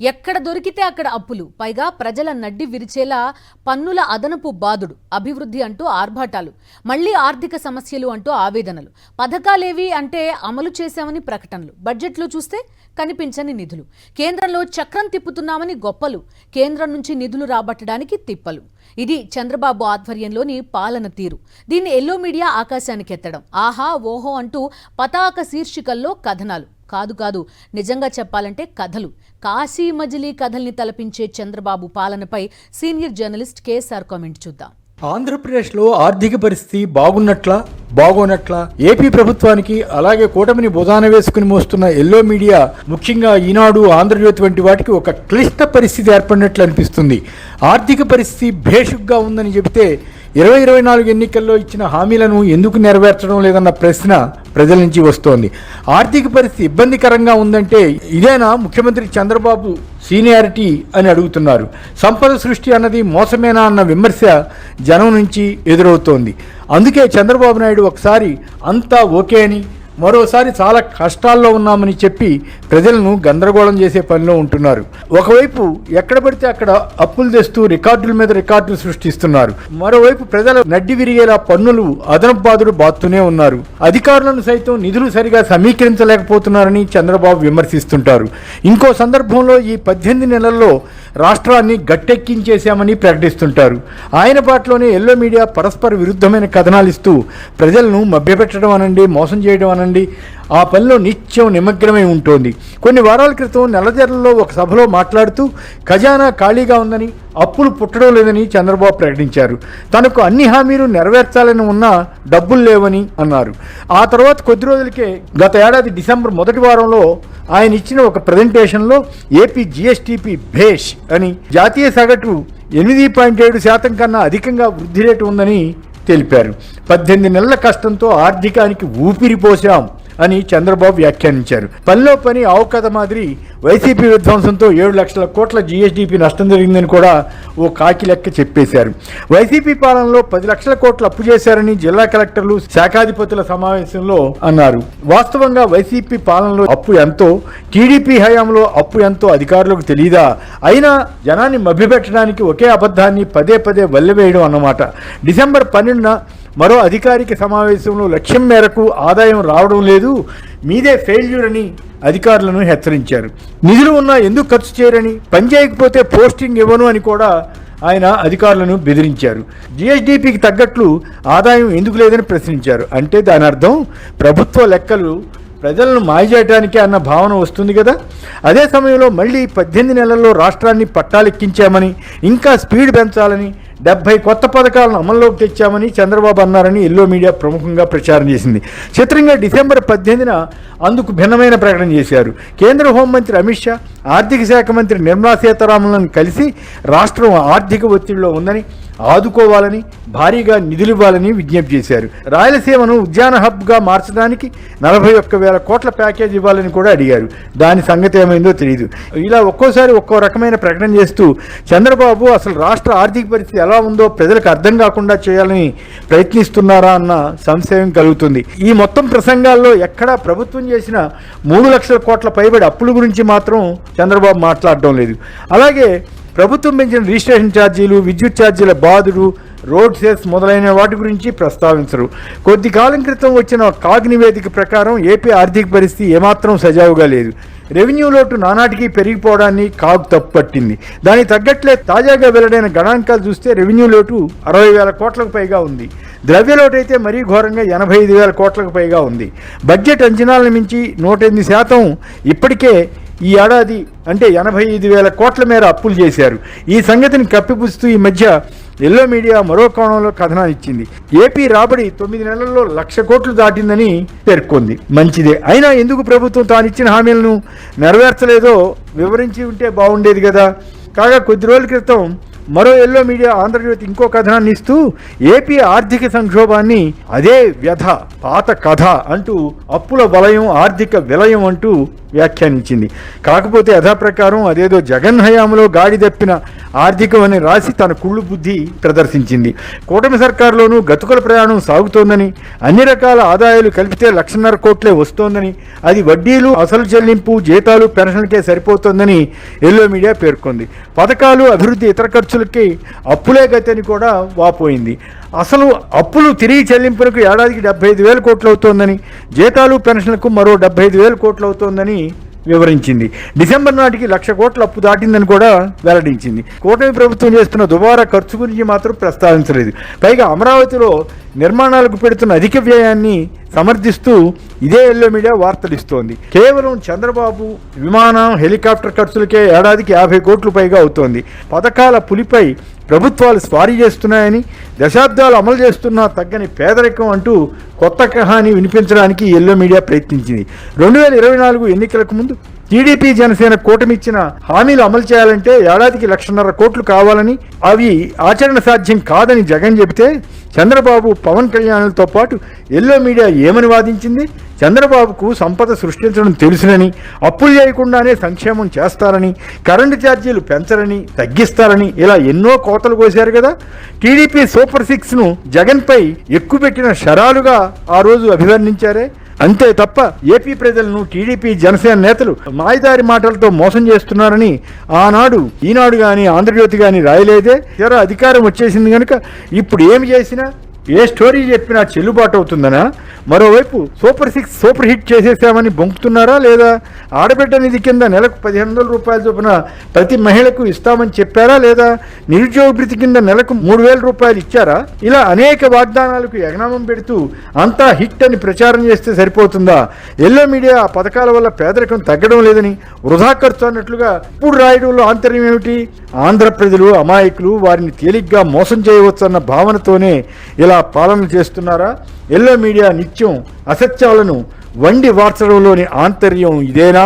ఎక్కడ దొరికితే అక్కడ అప్పులు, పైగా ప్రజల నడ్డి విరిచేలా పన్నుల అదనపు బాదుడు, అభివృద్ధి అంటూ ఆర్భాటాలు, మళ్లీ ఆర్థిక సమస్యలు అంటూ ఆవేదనలు, పథకాలేవి అంటే అమలు చేశామని ప్రకటనలు, బడ్జెట్లో చూస్తే కనిపించని నిధులు, కేంద్రంలో చక్రం తిప్పుతున్నామని గొప్పలు, కేంద్రం నుంచి నిధులు రాబట్టడానికి తిప్పలు. ఇది చంద్రబాబు ఆధ్వర్యంలోని పాలన తీరు. దీన్ని ఎల్లో మీడియా ఆకాశానికి ఎత్తడం, ఆహా ఓహో అంటూ పతాక శీర్షికల్లో కథనాలు కాదు నిజంగా చెప్పాలంటే కథలు. కాశీ మజిలీ కథల్ని తలపించే చంద్రబాబు పాలనపై సీనియర్ జర్నలిస్ట్ కేఎస్ఆర్ కామెంట్ చూద్దాం. ఆంధ్రప్రదేశ్లో ఆర్థిక పరిస్థితి బాగోనట్లా ఏపీ ప్రభుత్వానికి, అలాగే కూటమిని భుజాన వేసుకుని మోస్తున్న ఎల్లో మీడియా, ముఖ్యంగా ఈనాడు, ఆంధ్రజ్యోతి వంటి వాటికి ఒక క్లిష్ట పరిస్థితి ఏర్పడినట్లు అనిపిస్తుంది. ఆర్థిక పరిస్థితి భేషుగ్గా ఉందని చెబితే 2024 ఎన్నికల్లో ఇచ్చిన హామీలను ఎందుకు నెరవేర్చడం లేదన్న ప్రశ్న ప్రజల నుంచి వస్తోంది. ఆర్థిక పరిస్థితి ఇబ్బందికరంగా ఉందంటే ఇదేనా ముఖ్యమంత్రి చంద్రబాబు సీనియారిటీ అని అడుగుతున్నారు. సంపద సృష్టి అన్నది మోసమేనా అన్న విమర్శ జనం నుంచి ఎదురవుతోంది. అందుకే చంద్రబాబు నాయుడు ఒకసారి అంతా ఓకే అని, మరోసారి చాలా కష్టాల్లో ఉన్నామని చెప్పి ప్రజలను గందరగోళం చేసే పనిలో ఉంటున్నారు. ఒకవైపు ఎక్కడ పడితే అక్కడ అప్పులు తెస్తూ రికార్డుల మీద రికార్డులు సృష్టిస్తున్నారు. మరోవైపు ప్రజల నడ్డి విరిగేలా పన్నులు అదనపు బాదుడు బాదుతూనే ఉన్నారు. అధికారులను సైతం నిధులు సరిగా సమీకరించలేకపోతున్నారని చంద్రబాబు విమర్శిస్తుంటారు. ఇంకో సందర్భంలో ఈ 18 నెలల్లో రాష్ట్రాన్ని గట్టెక్కించేశామని ప్రకటిస్తుంటారు. ఆయన పాటలోనే ఎల్లో మీడియా పరస్పర విరుద్ధమైన కథనాలు ఇస్తూ ప్రజలను మభ్యపెట్టడం అనండి, మోసం చేయడం అనండి, ఆ పనిలో నిత్యం నిమగ్నమై ఉంటుంది. కొన్ని వారాల క్రితం నెలజర్లలో ఒక సభలో మాట్లాడుతూ ఖజానా ఖాళీగా ఉందని, అప్పులు పుట్టడం లేదని చంద్రబాబు ప్రకటించారు. తనకు అన్ని హామీలు నెరవేర్చాలని ఉన్నా డబ్బులు లేవని అన్నారు. ఆ తర్వాత కొద్ది రోజులకే గత ఏడాది డిసెంబర్ మొదటి వారంలో ఆయన ఇచ్చిన ఒక ప్రజెంటేషన్లో ఏపీ జీఎస్టీపీ భేష్ అని, జాతీయ సగటు 8.7% కన్నా అధికంగా వృద్ధి రేటు ఉందని తెలిపారు. 18 నెలల కష్టంతో ఆర్థికానికి ఊపిరి పోశాం అని చంద్రబాబు వ్యాఖ్యానించారు. పనిలో పని ఆవు కథ మాదిరి వైసీపీ విధ్వంసంతో 7 లక్షల కోట్ల జీఎస్డీపీ నష్టం జరిగిందని కూడా ఓ కాకి లెక్క చెప్పేశారు. వైసీపీ పాలనలో 10 లక్షల కోట్లు అప్పు చేశారని జిల్లా కలెక్టర్లు, శాఖాధిపతుల సమావేశంలో అన్నారు. వాస్తవంగా వైసీపీ పాలనలో అప్పు ఎంతో, టీడీపీ హయాంలో అప్పు ఎంతో అధికారులకు తెలియదా? అయినా జనాన్ని మభ్యపెట్టడానికి ఒకే అబద్ధాన్ని పదే వల్లెవేయడం అన్నమాట. డిసెంబర్ 12న మరో అధికారిక సమావేశంలో లక్ష్యం మేరకు ఆదాయం రావడం లేదు, మీదే ఫెయిల్యూర్ అని అధికారులను హెచ్చరించారు. నిధులు ఉన్నా ఎందుకు ఖర్చు చేయరని, పని చేయకపోతే పోస్టింగ్ ఇవ్వను అని కూడా ఆయన అధికారులను బెదిరించారు. జీఎస్డీపీకి తగ్గట్లు ఆదాయం ఎందుకు లేదని ప్రశ్నించారు. అంటే దాని అర్థం ప్రభుత్వ లెక్కలు ప్రజలను మాయ చేయడానికే అన్న భావన వస్తుంది కదా. అదే సమయంలో మళ్ళీ 18 నెలల్లో రాష్ట్రాన్ని పట్టాలెక్కించామని, ఇంకా స్పీడ్ పెంచాలని, 70 కొత్త పథకాలను అమల్లోకి తెచ్చామని చంద్రబాబు అన్నారని ఎల్లో మీడియా ప్రముఖంగా ప్రచారం చేసింది. చిత్రంగా డిసెంబర్ 18న అందుకు భిన్నమైన ప్రకటన చేశారు. కేంద్ర హోంమంత్రి అమిత్ షా, ఆర్థిక శాఖ మంత్రి నిర్మలా సీతారామన్లను కలిసి రాష్ట్రం ఆర్థిక ఒత్తిడిలో ఉందని, ఆదుకోవాలని, భారీగా నిధులు ఇవ్వాలని విజ్ఞప్తి చేశారు. రాయలసీమను ఉద్యాన హబ్గా మార్చడానికి 41,000 కోట్ల ప్యాకేజ్ ఇవ్వాలని కూడా అడిగారు. దాని సంగతి ఏమైందో తెలియదు. ఇలా ఒక్కోసారి ఒక్కో రకమైన ప్రకటన చేస్తూ చంద్రబాబు అసలు రాష్ట్ర ఆర్థిక పరిస్థితి ఎలా ఉందో ప్రజలకు అర్థం కాకుండా చేయాలని ప్రయత్నిస్తున్నారా అన్న సంశయం కలుగుతుంది. ఈ మొత్తం ప్రసంగాల్లో ఎక్కడా ప్రభుత్వం చేసిన 3 లక్షల కోట్ల పైబడి అప్పుల గురించి మాత్రం చంద్రబాబు మాట్లాడడం లేదు. అలాగే ప్రభుత్వం పెంచిన రిజిస్ట్రేషన్ ఛార్జీలు, విద్యుత్ ఛార్జీల బాదుడు, రోడ్ సేల్స్ మొదలైన వాటి గురించి ప్రస్తావించరు. కొద్ది కాలం క్రితం వచ్చిన కాగ్ నివేదిక ప్రకారం ఏపీ ఆర్థిక పరిస్థితి ఏమాత్రం సజావుగా లేదు. రెవెన్యూ లోటు నానాటికి పెరిగిపోవడాన్ని కాగ్ తప్పుపట్టింది. దానికి తగ్గట్లే తాజాగా వెల్లడైన గణాంకాలు చూస్తే రెవెన్యూ లోటు 60,000 కోట్లకు పైగా ఉంది. ద్రవ్య లోటు అయితే మరీ ఘోరంగా 85,000 కోట్లకు పైగా ఉంది. బడ్జెట్ అంచనాలను మించి 108% ఇప్పటికే ఈ ఏడాది అంటే 85,000 కోట్ల మేర అప్పులు చేశారు. ఈ సంగతిని కప్పిపుస్తూ ఈ మధ్య ఎల్లో మీడియా మరో కోణంలో కథనాలు ఇచ్చింది. ఏపీ రాబడి 9 నెలల్లో 1,00,000 కోట్లు దాటిందని పేర్కొంది. మంచిదే, అయినా ఎందుకు ప్రభుత్వం తానిచ్చిన హామీలను నెరవేర్చలేదో వివరించి ఉంటే బాగుండేది కదా. కాగా కొద్ది రోజుల క్రితం మరో ఎల్లో మీడియా ఆంధ్రజ్యోతి ఇంకో కథనాన్ని ఇస్తూ ఏపీ ఆర్థిక సంక్షోభాన్ని అదే వ్యధ, పాత కథ అంటూ, అప్పుల వలయం, ఆర్థిక విలయం అంటూ వ్యాఖ్యానించింది. కాకపోతే యథాప్రకారం అదేదో జగన్ హయాంలో గాడి తప్పిన ఆర్థికం అని రాసి తన కుళ్ళు బుద్ధి ప్రదర్శించింది. కూటమి సర్కారులోనూ గతుకుల ప్రయాణం సాగుతోందని, అన్ని రకాల ఆదాయాలు కలిపితే 1,50,000 కోట్లే వస్తోందని, అది వడ్డీలు, అసలు చెల్లింపు, జీతాలు, పెన్షన్లకే సరిపోతోందని ఎల్లో మీడియా పేర్కొంది. పథకాలు, అభివృద్ధి, ఇతర ఖర్చులకి అప్పులే గతని కూడా వాపోయింది. అసలు అప్పులు తిరిగి చెల్లింపులకు ఏడాదికి 75,000 కోట్లు అవుతోందని, జీతాలు పెన్షన్లకు మరో 75,000 కోట్లు అవుతోందని వివరించింది. డిసెంబర్ నాటికి 1,00,000 కోట్ల అప్పు దాటిందని కూడా వెల్లడించింది. కూటమి ప్రభుత్వం చేస్తున్న దుబారా ఖర్చు గురించి మాత్రం ప్రస్తావించలేదు. పైగా అమరావతిలో నిర్మాణాలకు పెడుతున్న అధిక వ్యయాన్ని సమర్థిస్తూ ఇదే ఎల్లో మీడియా వార్తలు ఇస్తోంది. కేవలం చంద్రబాబు విమానం, హెలికాప్టర్ ఖర్చులకే ఏడాదికి 50 కోట్లు పైగా అవుతోంది. పథకాల పులిపై ప్రభుత్వాలు స్వారీ చేస్తున్నాయని, దశాబ్దాలు అమలు చేస్తున్నా తగ్గని పేదరికం అంటూ కొత్త కహాని వినిపించడానికి ఎల్లో మీడియా ప్రయత్నించింది. 2024 ఎన్నికలకు ముందు టీడీపీ, జనసేన కూటమి ఇచ్చిన హామీలు అమలు చేయాలంటే ఏడాదికి 1,50,000 కోట్లు కావాలని, అవి ఆచరణ సాధ్యం కాదని జగన్ చెబితే చంద్రబాబు, పవన్ కళ్యాణ్లతో పాటు ఎల్లో మీడియా ఏమని వాదించింది? చంద్రబాబుకు సంపద సృష్టించడం తెలుసునని, అప్పులు చేయకుండానే సంక్షేమం చేస్తారని, కరెంటు ఛార్జీలు పెంచరని, తగ్గిస్తారని ఇలా ఎన్నో కోతలు కోశారు కదా. టీడీపీ సూపర్ 6ను జగన్పై ఎక్కుపెట్టిన షరాలుగా ఆ రోజు అభివర్ణించారే. అంతే తప్ప ఏపీ ప్రజలను టీడీపీ, జనసేన నేతలు మాయదారి మాటలతో మోసం చేస్తున్నారని ఆనాడు, ఈనాడు కానీ, ఆంధ్రజ్యోతి కానీ రాయలేదే. తీరా అధికారం వచ్చేసింది కనుక ఇప్పుడు ఏమి చేసినా, ఏ స్టోరీ చెప్పినా చెల్లుబాటు అవుతుందనా? మరోవైపు సూపర్ 6 సూపర్ హిట్ చేసేసామని బొంకుతున్నారా లేదా? ఆడబిడ్డ నిధి కింద నెలకు 1,500 రూపాయల చొప్పున ప్రతి మహిళకు ఇస్తామని చెప్పారా లేదా? నిరుద్యోగ భృతి కింద నెలకు 3,000 రూపాయలు ఇచ్చారా? ఇలా అనేక వాగ్దానాలకు ఎగనామం పెడుతూ అంతా హిట్ అని ప్రచారం చేస్తే సరిపోతుందా? ఎల్లో మీడియా ఆ పథకాల వల్ల పేదరికం తగ్గడం లేదని, వృధా ఖర్చు అన్నట్లుగా ఇప్పుడు రాయడంలో ఆంతర్యం ఏమిటి? ఆంధ్ర ప్రజలు అమాయకులు, వారిని తేలిగ్గా మోసం చేయవచ్చు అన్న భావనతోనే ఇలా పాలన చేస్తున్నారా? ఎల్లో మీడియా నిత్యం అసత్యాలను వండి వార్చడంలోని ఆంతర్యం ఇదేనా?